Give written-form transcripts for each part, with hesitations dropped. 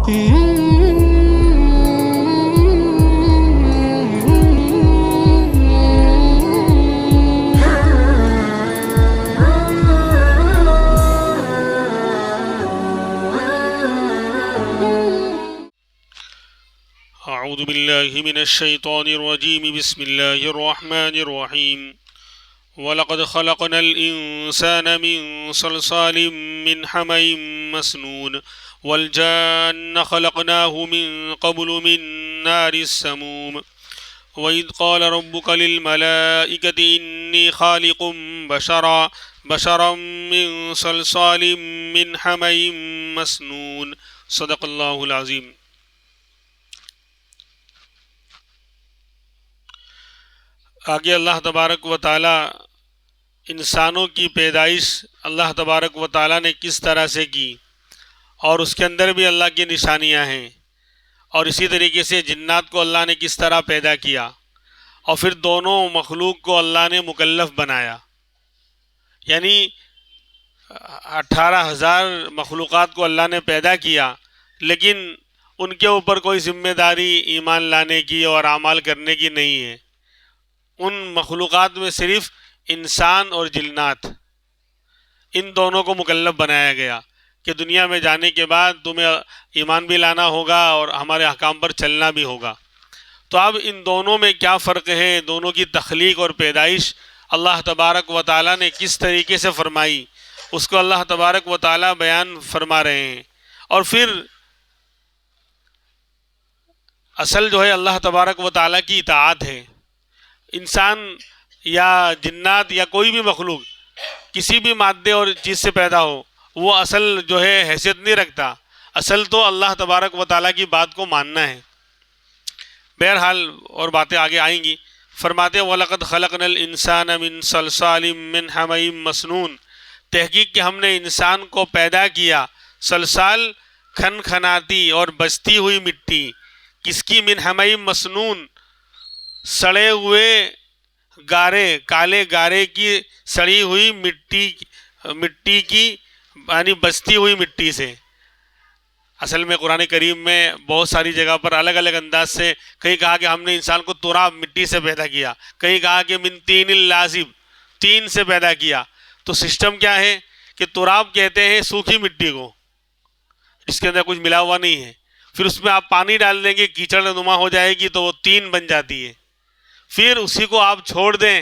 اعوذ باللہ من الشیطان الرجیم بسم اللہ الرحمن الرحیم وَلَقَدْ خَلَقْنَا الْإِنسَانَ مِنْ صَلْصَالٍ مِّنْ حَمَإٍ مَّسْنُونٍ وَالْجَانَّ خَلَقْنَاهُ مِنْ قَبْلُ مِنْ نَارِ السَّمُومِ وَإِذْ قَالَ رَبُّكَ لِلْمَلَائِكَةِ إِنِّي خَالِقٌ بَشَرًا مِّنْ صَلْصَالٍ مِّنْ حَمَإٍ مَّسْنُونٍ صدق اللہ العظیم۔ آگے اللہ تبارک و تعالی انسانوں کی پیدائش اللہ تبارک و تعالی نے کس طرح سے کی، اور اس کے اندر بھی اللہ کی نشانیاں ہیں، اور اسی طریقے سے جنات کو اللہ نے کس طرح پیدا کیا، اور پھر دونوں مخلوق کو اللہ نے مکلف بنایا، یعنی 18,000 مخلوقات کو اللہ نے پیدا کیا، لیکن ان کے اوپر کوئی ذمہ داری ایمان لانے کی اور اعمال کرنے کی نہیں ہے۔ ان مخلوقات میں صرف انسان اور جنات، ان دونوں کو مکلف بنایا گیا کہ دنیا میں جانے کے بعد تمہیں ایمان بھی لانا ہوگا اور ہمارے احکام پر چلنا بھی ہوگا۔ تو اب ان دونوں میں کیا فرق ہے، دونوں کی تخلیق اور پیدائش اللہ تبارک و تعالیٰ نے کس طریقے سے فرمائی، اس کو اللہ تبارک و تعالیٰ بیان فرما رہے ہیں۔ اور پھر اصل جو ہے اللہ تبارک و تعالیٰ کی اطاعت ہے۔ انسان یا جنات یا کوئی بھی مخلوق کسی بھی مادے اور چیز سے پیدا ہو، وہ اصل جو ہے حیثیت نہیں رکھتا، اصل تو اللہ تبارک و تعالیٰ کی بات کو ماننا ہے۔ بہرحال اور باتیں آگے آئیں گی۔ فرماتے وَلَقَدْ خَلَقْنَا الْإِنسَانَ مِنْ صَلْصَالٍ مِّنْ حَمَإٍ مَّسْنُونٍ، تحقیق کہ ہم نے انسان کو پیدا کیا سلسال کھنکھناتی اور بجتی ہوئی مٹی، کس کی؟ من حمئ مسنون، سڑے ہوئے گارے، کالے گارے کی سڑی ہوئی مٹی کی، یعنی بجتی ہوئی مٹی سے۔ اصل میں قرآن کریم میں بہت ساری جگہ پر الگ الگ انداز سے کہیں کہا کہ ہم نے انسان کو تراب، مٹی سے پیدا کیا، کہیں کہا کہ من طین لازب، تین سے پیدا کیا۔ تو سسٹم کیا ہے کہ تراب کہتے ہیں سوکھی مٹی کو، اس کے اندر کچھ ملا ہوا نہیں ہے، پھر اس میں آپ پانی ڈال دیں گے، کیچڑ نما ہو جائے گی تو وہ تین بن جاتی ہے، پھر اسی کو آپ چھوڑ دیں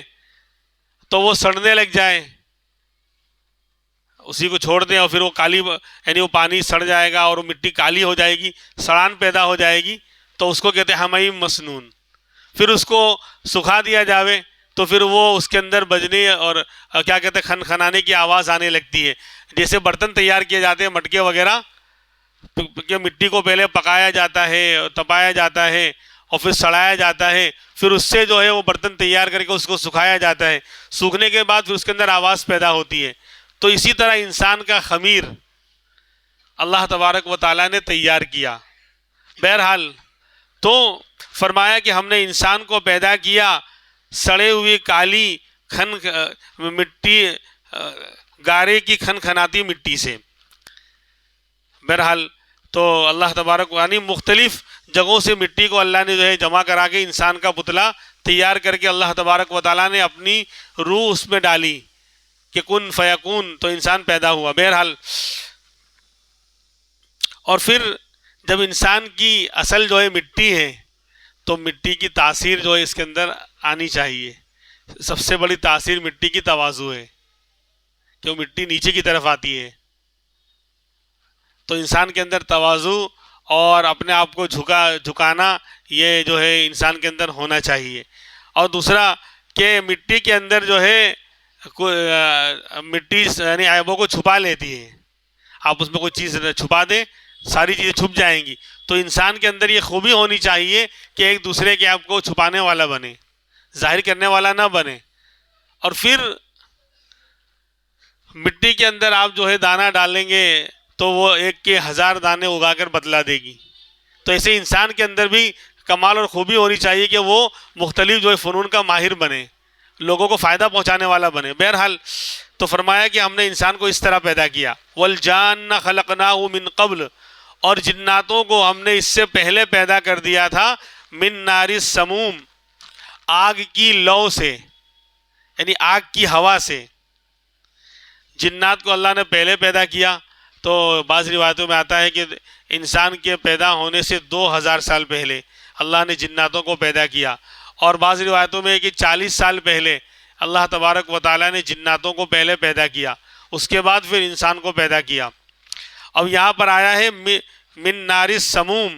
تو وہ سڑنے لگ جائے، اسی کو چھوڑ دیں اور پھر وہ کالی، یعنی وہ پانی سڑ جائے گا اور وہ مٹی کالی ہو جائے گی، سڑان پیدا ہو جائے گی، تو اس کو کہتے ہیں حمئ مسنون۔ پھر اس کو سکھا دیا جاوے تو پھر وہ اس کے اندر بجنے اور کیا کہتے ہیں کھنکھنانے کی آواز آنے لگتی ہے۔ جیسے برتن تیار کیے جاتے ہیں مٹکے وغیرہ، کہ مٹی کو پہلے پکایا جاتا ہے، تپایا جاتا ہے اور پھر سڑایا جاتا ہے، پھر اس سے جو ہے وہ برتن تیار کر کے اس کو سکھایا جاتا ہے، سوکھنے کے بعد پھر اس کے اندر آواز پیدا ہوتی ہے۔ تو اسی طرح انسان کا خمیر اللہ تبارک و تعالیٰ نے تیار کیا۔ بہرحال تو فرمایا کہ ہم نے انسان کو پیدا کیا سڑے ہوئی کالی مٹی، گارے کی کھنکھناتی مٹی سے۔ بہرحال تو اللہ تبارک یعنی مختلف جگہوں سے مٹی کو اللہ نے جو ہے جمع کرا کے انسان کا پتلا تیار کر کے اللہ تبارک و تعالیٰ نے اپنی روح اس میں ڈالی کہ کن فیکون، تو انسان پیدا ہوا۔ بہرحال اور پھر جب انسان کی اصل جو ہے مٹی ہے تو مٹی کی تاثیر جو ہے اس کے اندر آنی چاہیے۔ سب سے بڑی تاثیر مٹی کی تواضع ہے کہ وہ مٹی نیچے کی طرف آتی ہے، تو انسان کے اندر تواضع اور اپنے آپ کو جھکانا یہ جو ہے انسان کے اندر ہونا چاہیے۔ اور دوسرا کہ مٹی کے اندر جو ہے مٹی یعنی عیبوں کو چھپا لیتی ہے، آپ اس میں کوئی چیز چھپا دیں ساری چیزیں چھپ جائیں گی۔ تو انسان کے اندر یہ خوبی ہونی چاہیے کہ ایک دوسرے کے آپ کو چھپانے والا بنے، ظاہر کرنے والا نہ بنے۔ اور پھر مٹی کے اندر آپ جو ہے دانہ ڈالیں گے تو وہ ایک کے 1000 دانے اگا کر بتلا دے گی۔ تو ایسے انسان کے اندر بھی کمال اور خوبی ہونی چاہیے کہ وہ مختلف جو ہے فنون کا ماہر بنے، لوگوں کو فائدہ پہنچانے والا بنے۔ بہرحال تو فرمایا کہ ہم نے انسان کو اس طرح پیدا کیا۔ وَالْجَانَّ خَلَقْنَاهُ مِنْ قَبْلِ، اور جناتوں کو ہم نے اس سے پہلے پیدا کر دیا تھا من نار السموم، آگ کی لو سے، یعنی آگ کی ہوا سے۔ جنات کو اللہ نے پہلے پیدا کیا، تو بعض روایتوں میں آتا ہے کہ انسان کے پیدا ہونے سے 2000 سال پہلے اللہ نے جناتوں کو پیدا کیا، اور بعض روایتوں میں ہے کہ 40 سال پہلے اللہ تبارک و تعالیٰ نے جناتوں کو پہلے پیدا کیا، اس کے بعد پھر انسان کو پیدا کیا۔ اب یہاں پر آیا ہے من نار السموم،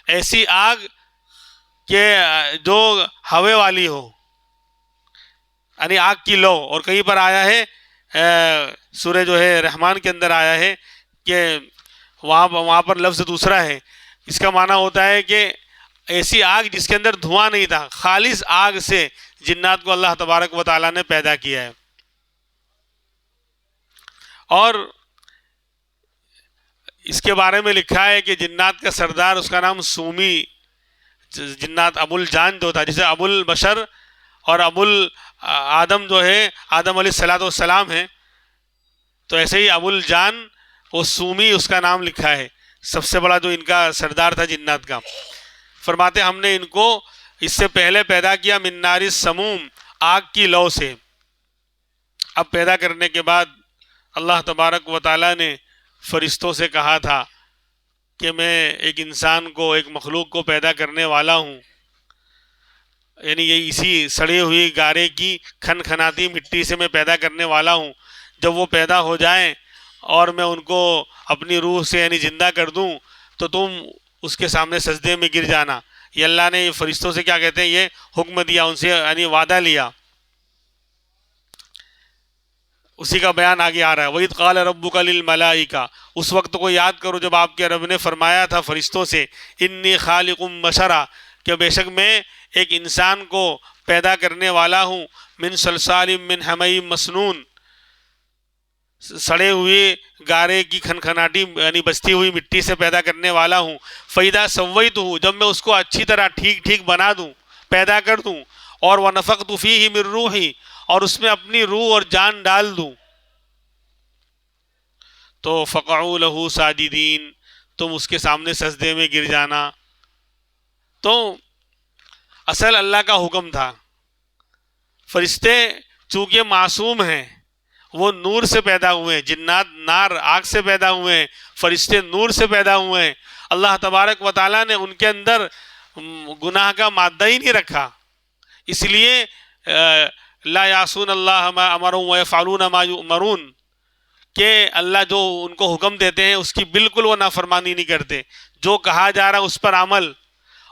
ایسی آگ کہ جو ہوے والی ہو، یعنی آگ کی لو۔ اور کہیں پر آیا ہے سورہ جو ہے رحمان کے اندر آیا ہے کہ وہاں پر لفظ دوسرا ہے، اس کا معنی ہوتا ہے کہ ایسی آگ جس کے اندر دھواں نہیں تھا، خالص آگ سے جنات کو اللہ تبارک و تعالیٰ نے پیدا کیا ہے۔ اور اس کے بارے میں لکھا ہے کہ جنات کا سردار، اس کا نام سومی جنات ابو الجان جو تھا، جسے ابو البشر اور ابو آدم جو ہے آدم علیہ السلام ہیں، تو ایسے ہی ابو الجان وہ سومی اس کا نام لکھا ہے، سب سے بڑا جو ان کا سردار تھا جنات کا۔ فرماتے ہم نے ان کو اس سے پہلے پیدا کیا من نار السموم، آگ کی لو سے۔ اب پیدا کرنے کے بعد اللہ تبارک و تعالیٰ نے فرشتوں سے کہا تھا کہ میں ایک انسان کو، ایک مخلوق کو پیدا کرنے والا ہوں، یعنی یہ اسی سڑی ہوئی گارے کی کھنکھناتی مٹی سے میں پیدا کرنے والا ہوں۔ جب وہ پیدا ہو جائیں اور میں ان کو اپنی روح سے یعنی زندہ کر دوں تو تم اس کے سامنے سجدے میں گر جانا۔ یہ اللہ نے فرشتوں سے کیا کہتے ہیں، یہ حکم دیا، ان سے یعنی وعدہ لیا۔ اسی کا بیان آگے آ رہا ہے، وَإِذْ قَالَ رَبُّكَ لِلْمَلَائِكَةِ، اس وقت کو یاد کرو جب آپ کے رب نے فرمایا تھا فرشتوں سے، انی خالق بشرا، کہ بے شک میں ایک انسان کو پیدا کرنے والا ہوں، من صلصال من حمیم مسنون، سڑے ہوئے گارے کی کھنکھناٹی یعنی بچتی ہوئی مٹی سے پیدا کرنے والا ہوں۔ فَإِذَا سَوَّيْتُهُ، جب میں اس کو اچھی طرح ٹھیک بنا دوں، پیدا کر دوں، اور وَنَفَخْتُ فِيهِ مِن رُوحِي، اور اس میں اپنی روح اور جان ڈال دوں، تو فَقَعُوا لَهُ سَاجِدِينَ، تم اس کے سامنے سجدے میں گر جانا۔ تو اصل اللہ کا حکم تھا، فرشتے چونکہ معصوم ہیں، وہ نور سے پیدا ہوئے ہیں، جنات نار آگ سے پیدا ہوئے ہیں، فرشتے نور سے پیدا ہوئے ہیں۔ اللہ تبارک و تعالیٰ نے ان کے اندر گناہ کا مادہ ہی نہیں رکھا، اس لیے لا یعصون اللہ ما امرهم ویفعلون ما یؤمرون، کہ اللہ جو ان کو حکم دیتے ہیں اس کی بالکل وہ نافرمانی نہیں کرتے، جو کہا جا رہا اس پر عمل۔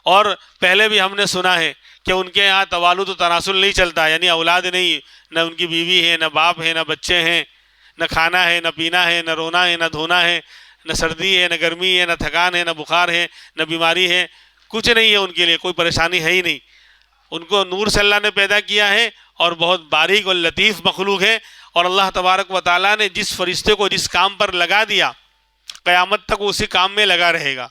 اور پہلے بھی ہم نے سنا ہے کہ ان کے یہاں توالد و تناسل نہیں چلتا، یعنی اولاد نہیں، نہ ان کی بیوی ہے، نہ باپ ہے، نہ بچے ہیں، نہ کھانا ہے، نہ پینا ہے، نہ رونا ہے، نہ دھونا ہے، نہ سردی ہے، نہ گرمی ہے، نہ تھکان ہے، نہ بخار ہے، نہ بیماری ہے، کچھ نہیں ہے ان کے لیے، کوئی پریشانی ہے ہی نہیں۔ ان کو نور سے اللہ نے پیدا کیا ہے، اور بہت باریک اور لطیف مخلوق ہے، اور اللہ تبارک و تعالیٰ نے جس فرشتے کو جس کام پر لگا دیا، قیامت تک وہ اسی کام میں لگا رہے گا۔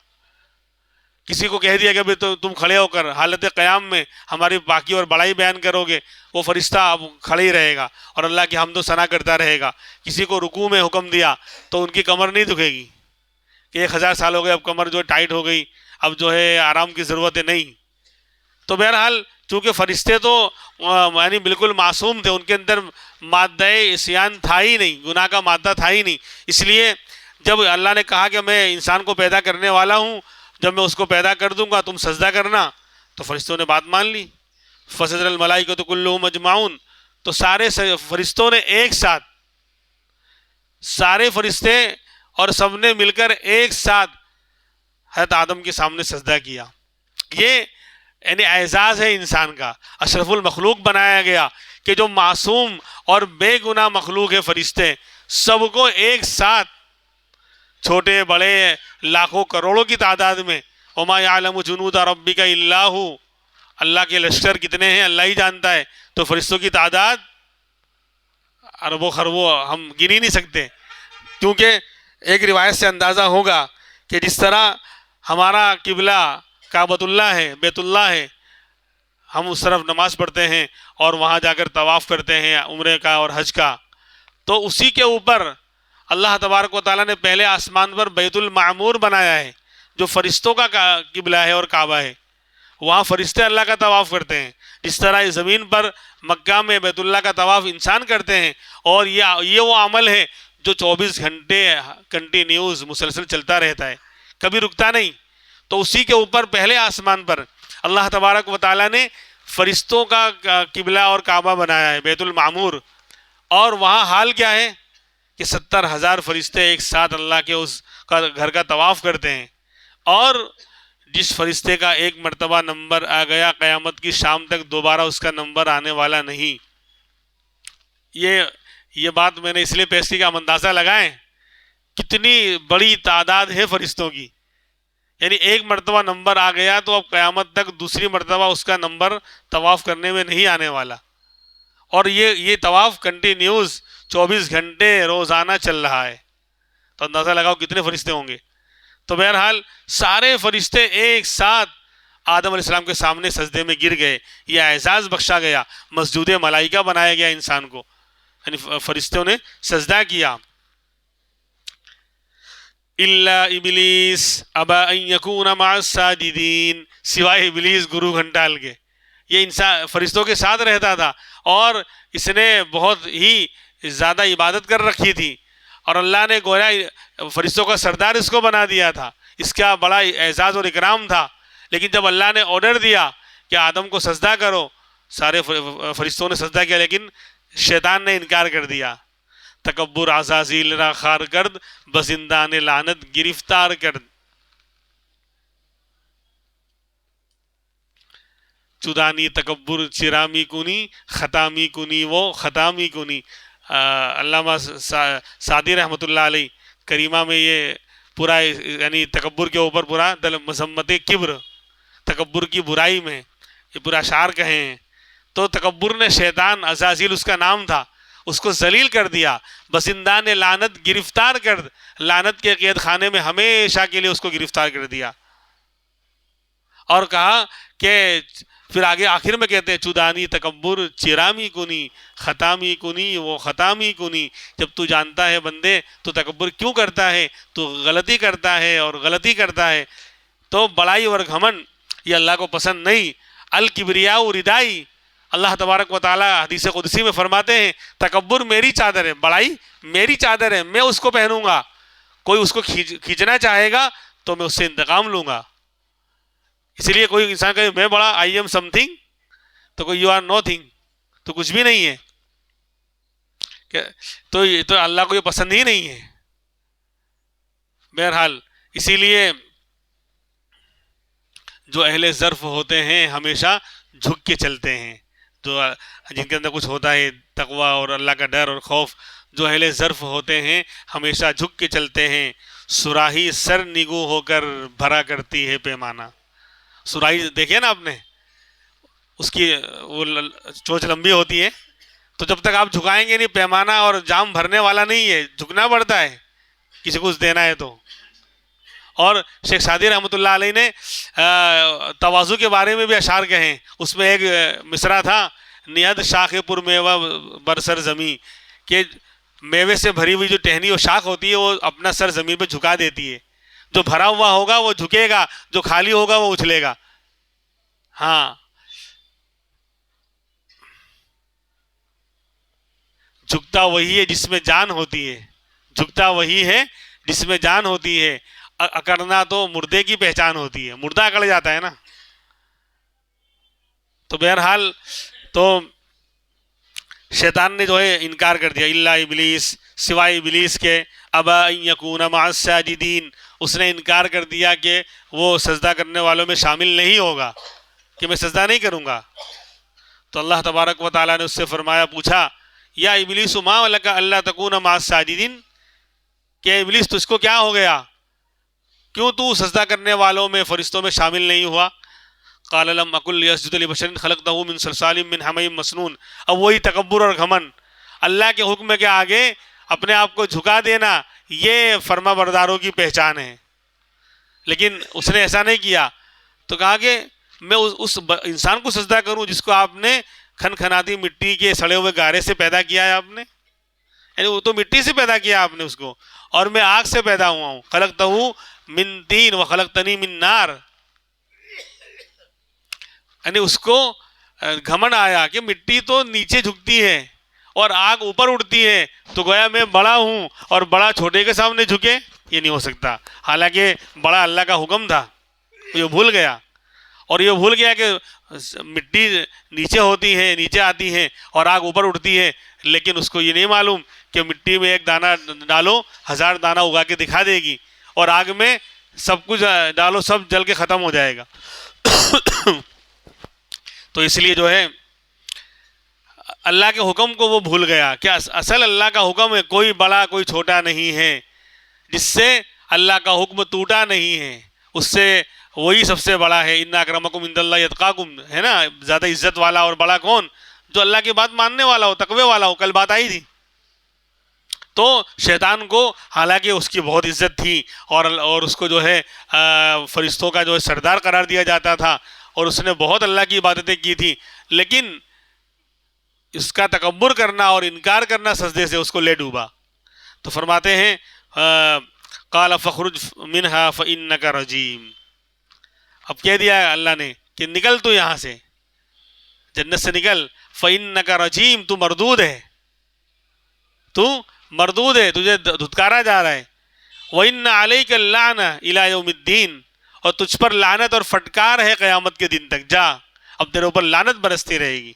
کسی کو کہہ دیا کہ تم کھڑے ہو کر حالت قیام میں ہماری پاکی اور بڑائی بیان کرو گے، وہ فرشتہ اب کھڑے ہی رہے گا اور اللہ کی حمد و ثنا کرتا رہے گا۔ کسی کو رکوع میں حکم دیا تو ان کی کمر نہیں دکھے گی کہ 1000 سال ہو گئے، اب کمر جو ہے ٹائٹ ہو گئی، اب جو ہے آرام کی ضرورت ہے، نہیں۔ تو بہرحال چونکہ فرشتے تو یعنی بالکل معصوم تھے، ان کے اندر مادہ عصیان تھا ہی نہیں، گناہ کا مادہ تھا ہی نہیں، اس لیے جب اللہ نے کہا کہ میں انسان کو پیدا کرنے والا ہوں، جب میں اس کو پیدا کر دوں گا تم سجدہ کرنا، تو فرشتوں نے بات مان لی۔ فسجد الملائکۃ کلھم اجمعون، تو سارے فرشتوں نے ایک ساتھ، سارے فرشتے اور سب نے مل کر ایک ساتھ حضرت آدم کے سامنے سجدہ کیا۔ یہ یعنی اعزاز ہے انسان کا، اشرف المخلوق بنایا گیا کہ جو معصوم اور بے گناہ مخلوق ہے فرشتے، سب کو ایک ساتھ، چھوٹے بڑے لاکھوں کروڑوں کی تعداد میں، وما یعلم جنود ربک الا ھو، اللہ کے لشکر کتنے ہیں اللہ ہی جانتا ہے، تو فرشتوں کی تعداد اربوں خربوں ہم گن ہی نہیں سکتے۔ کیونکہ ایک روایت سے اندازہ ہوگا کہ جس طرح ہمارا قبلہ کعبۃ اللہ ہے، بیت اللہ ہے، ہم اس طرف نماز پڑھتے ہیں اور وہاں جا کر طواف کرتے ہیں عمرے کا اور حج کا، تو اسی کے اوپر اللہ تبارک و تعالیٰ نے پہلے آسمان پر بیت المعمور بنایا ہے جو فرشتوں کا قبلہ ہے اور کعبہ ہے، وہاں فرشتے اللہ کا طواف کرتے ہیں، جس طرح اس زمین پر مکہ میں بیت اللہ کا طواف انسان کرتے ہیں، اور یہ وہ عمل ہے جو 24 گھنٹے کنٹینیوز مسلسل چلتا رہتا ہے، کبھی رکتا نہیں۔ تو اسی کے اوپر پہلے آسمان پر اللہ تبارک و تعالیٰ نے فرشتوں کا قبلہ اور کعبہ بنایا ہے بیت المعمور، اور وہاں حال کیا ہے کہ 70,000 فرشتے ایک ساتھ اللہ کے اس گھر کا طواف کرتے ہیں، اور جس فرشتے کا ایک مرتبہ نمبر آ گیا قیامت کی شام تک دوبارہ اس کا نمبر آنے والا نہیں۔ یہ بات میں نے اس لیے پیش کی کہ آپ اندازہ لگائیں کتنی بڑی تعداد ہے فرشتوں کی، یعنی ایک مرتبہ نمبر آ گیا تو اب قیامت تک دوسری مرتبہ اس کا نمبر طواف کرنے میں نہیں آنے والا، اور یہ طواف کنٹینیوز 24 گھنٹے روزانہ چل رہا ہے، تو اندازہ لگاؤ کتنے فرشتے ہوں گے۔ تو بہرحال سارے فرشتے ایک ساتھ آدم علیہ السلام کے سامنے سجدے میں گر گئے، یہ اعزاز بخشا گیا، مسجود ملائکہ بنایا گیا انسان کو، یعنی فرشتوں نے سجدہ کیا۔ الا ابلیس ابا ان یکون مع الساجدین، سوائے ابلیس گرو گھنٹال کے، یہ انسان فرشتوں کے ساتھ رہتا تھا اور اس نے بہت ہی زیادہ عبادت کر رکھی تھی، اور اللہ نے گویا فرشتوں کا سردار اس کو بنا دیا تھا، اس کا بڑا اعزاز اور اکرام تھا۔ لیکن جب اللہ نے آرڈر دیا کہ آدم کو سجدہ کرو، سارے فرشتوں نے سجدہ کیا، لیکن شیطان نے انکار کر دیا۔ تکبر عزازیل را خار کرد، بزندان لعنت گرفتار کرد۔ چودانی تکبر چرامی کنی، ختامی کنی وہ ختامی کنی۔ علامہ سعدی رحمۃ اللہ علیہ کریمہ میں یہ پورا یعنی تکبر کے اوپر پورا مذمت کبر، تکبر کی برائی میں یہ پورا اشعار کہے ہیں۔ تو تکبر نے شیطان، عزازیل اس کا نام تھا، اس کو ذلیل کر دیا، بزندان لعنت گرفتار کر، لعنت کے قید خانے میں ہمیشہ کے لیے اس کو گرفتار کر دیا، اور کہا کہ پھر آگے آخر میں کہتے ہیں چودانی تکبر چرامی کنی ختامی کنی وہ ختامی کنی۔ جب تو جانتا ہے بندے تو تکبر کیوں کرتا ہے، تو غلطی کرتا ہے اور غلطی کرتا ہے، تو بڑائی اور گھمنڈ یہ اللہ کو پسند نہیں۔ الکبریاء ردائی، اللہ تبارک و تعالیٰ حدیث قدسی میں فرماتے ہیں تکبر میری چادر ہے، بڑائی میری چادر ہے، میں اس کو پہنوں گا، کوئی اس کو کھینچنا چاہے گا تو میں اس سے انتقام لوں گا۔ اس لیے کوئی انسان کہے میں بڑا آئی ایم سم تھنگ، تو کوئی یو آر نو تھنگ، تو کچھ بھی نہیں ہے، تو اللہ کو یہ پسند ہی نہیں ہے۔ بہرحال اسی لیے جو اہل ظرف ہوتے ہیں ہمیشہ جھک کے چلتے ہیں، جو جن کے اندر کچھ ہوتا ہے تقوی اور اللہ کا ڈر اور خوف، جو اہل ظرف ہوتے ہیں ہمیشہ جھک کے چلتے ہیں۔ سراہی سر نگو ہو کر بھرا کرتی ہے پیمانہ۔ سراہی دیکھیے نا آپ نے، اس کی وہ چوچ لمبی ہوتی ہے، تو جب تک آپ جھکائیں گے نہیں پیمانہ اور جام بھرنے والا نہیں ہے، جھکنا پڑتا ہے کسی کو کچھ دینا ہے تو۔ اور شیخ سعدی رحمۃ اللہ علیہ نے تواضع کے بارے میں بھی اشعار کہیں، اس میں ایک مصرع تھا، نیاد شاخ پر میوہ برسر زمیں، کہ میوے سے بھری ہوئی جو ٹہنی اور شاخ ہوتی ہے وہ اپنا سر زمین پہ جھکا دیتی ہے، جو بھرا ہوا ہوگا وہ جھکے گا، جو خالی ہوگا وہ اچھلے گا۔ ہاں، جھکتا وہی ہے جس میں جان ہوتی ہے، جھکتا وہی ہے جس میں جان ہوتی ہے، اکڑنا تو مردے کی پہچان ہوتی ہے، مردہ اکڑ جاتا ہے نا۔ تو بہرحال تو شیطان نے جو ہے انکار کر دیا، الا ابلیس، سوائے ابلیس کے، ابا ان یکون مع الساجدین، اس نے انکار کر دیا کہ وہ سجدہ کرنے والوں میں شامل نہیں ہوگا، کہ میں سجدہ نہیں کروں گا۔ تو اللہ تبارک و تعالیٰ نے اس سے فرمایا، پوچھا یا ابلیس ما لک الا تکون مع الساجدین، کہ ابلیس تجھ کو کیا ہو گیا، کیوں تو سجدہ کرنے والوں میں فرشتوں میں شامل نہیں ہوا؟ قال لم اکن لیسجد لبشر خلقتہ من صلصال من حمإ مسنون۔ اب وہی تکبر اور گھمنڈ، اللہ کے حکم کے آگے اپنے آپ کو جھکا دینا، یہ فرما برداروں کی پہچان ہے۔ لیکن اس نے ایسا نہیں کیا، تو کہا کہ میں اس انسان کو سجدہ کروں جس کو آپ نے کھنکھناتی مٹی کے سڑے ہوئے گارے سے پیدا کیا ہے آپ نے، یعنی وہ تو مٹی سے پیدا کیا آپ نے اس کو، اور میں آگ سے پیدا ہوا ہوں. خلقتہ من طین وخلقتنی من نار. یعنی اس کو گھمنڈ آیا کہ مٹی تو نیچے جھکتی ہے اور آگ اوپر اڑتی ہے، تو گویا میں بڑا ہوں اور بڑا چھوٹے کے سامنے جھکے، یہ نہیں ہو سکتا. حالانکہ بڑا اللہ کا حکم تھا، یہ بھول گیا. اور یہ بھول گیا کہ مٹی نیچے ہوتی ہے، نیچے آتی ہے، اور آگ اوپر اڑتی ہے. لیکن اس کو یہ نہیں معلوم کہ مٹی میں ایک دانہ ڈالو 1000 دانہ اگا کے دکھا دے گی، اور آگ میں سب کچھ ڈالو سب جل کے ختم ہو جائے گا. تو اس لیے جو ہے اللہ کے حکم کو وہ بھول گیا کہ اصل اللہ کا حکم ہے، کوئی بڑا کوئی چھوٹا نہیں ہے. جس سے اللہ کا حکم ٹوٹا نہیں ہے اس سے وہی سب سے بڑا ہے. ان اکرمکم عند اللہ اتقاکم، ہے نا، زیادہ عزت والا اور بڑا کون؟ جو اللہ کی بات ماننے والا ہو، تقوی والا ہو. کل بات آئی تھی. تو شیطان کو حالانکہ اس کی بہت عزت تھی اور اس کو جو ہے فرشتوں کا جو ہے سردار قرار دیا جاتا تھا، اور اس نے بہت اللہ کی عبادتیں کی تھی، لیکن اس کا تکبر کرنا اور انکار کرنا سجدے سے اس کو لے ڈوبا. تو فرماتے ہیں قال فخرج منها فإنك رجیم. اب کہہ دیا اللہ نے کہ نکل تو یہاں سے، جنت سے نکل. فإنك رجیم، تو مردود ہے، تو مردود ہے، تجھے دھتکارا جا رہا ہے. وإن عليك اللعنة إلى يوم الدین، اور تجھ پر لعنت اور پھٹکار ہے قیامت کے دن تک. جا، اب تیرے اوپر لعنت برستی رہے گی،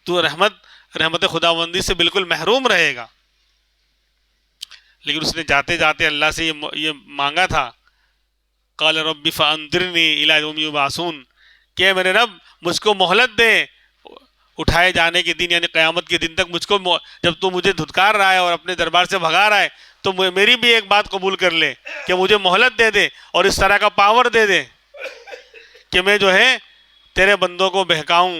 تو رحمت خداوندی سے بالکل محروم رہے گا. لیکن اس نے جاتے جاتے اللہ سے یہ مانگا تھا، قال رب فانظرنی الی یوم یبعثون، کہ میرے رب مجھ کو مہلت دے اٹھائے جانے کے دن، یعنی قیامت کے دن تک مجھ کو، جب تو مجھے دھتکار رہا ہے اور اپنے دربار سے بھگا رہا ہے، تو میری بھی ایک بات قبول کر لے کہ مجھے مہلت دے دے اور اس طرح کا پاور دے دے کہ میں جو ہے تیرے بندوں کو بہکاؤں،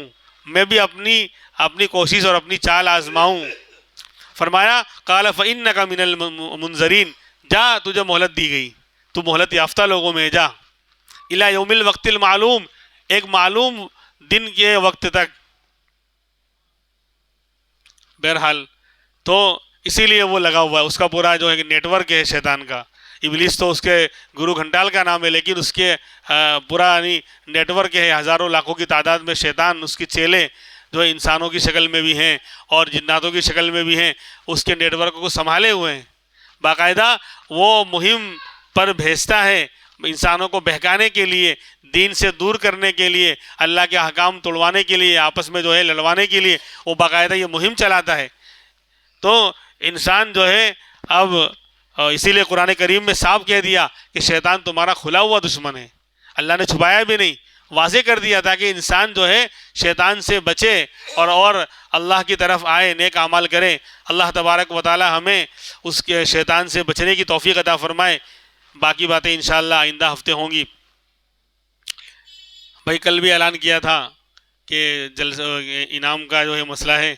میں بھی اپنی کوشش اور اپنی چال آزماؤں. فرمایا قال فإنک من المنظرین، جا تجھے مہلت دی گئی، تو مہلت یافتہ لوگوں میں جا. الی یوم الوقت المعلوم، ایک معلوم دن کے وقت تک. بہرحال تو اسی لیے وہ لگا ہوا ہے، اس کا پورا جو ہے نیٹ ورک ہے شیطان کا. ابلیس تو اس کے گرو گھنٹال کا نام ہے، لیکن اس کے پورا نیٹ ورک ہے، ہزاروں لاکھوں کی تعداد میں شیطان، اس کے چیلے جو انسانوں کی شکل میں بھی ہیں اور جناتوں کی شکل میں بھی ہیں، اس کے نیٹ ورک کو سنبھالے ہوئے ہیں. باقاعدہ وہ مہم پر بھیجتا ہے انسانوں کو بہکانے کے لیے، دین سے دور کرنے کے لیے، اللہ کے احکام توڑوانے کے لیے، آپس میں جو ہے لڑوانے کے لیے وہ باقاعدہ یہ مہم چلاتا ہے. تو انسان جو ہے اب اسی لیے قرآن کریم میں صاف کہہ دیا کہ شیطان تمہارا کھلا ہوا دشمن ہے. اللہ نے چھپایا بھی نہیں، واضح کر دیا تاکہ انسان جو ہے شیطان سے بچے اور اللہ کی طرف آئے، نیک اعمال کرے. اللہ تبارک و تعالی ہمیں اس کے شیطان سے بچنے کی توفیق عطا فرمائے. باقی باتیں انشاءاللہ آئندہ ہفتے ہوں گی. بھائی کل بھی اعلان کیا تھا کہ انعام کا جو ہے مسئلہ ہے،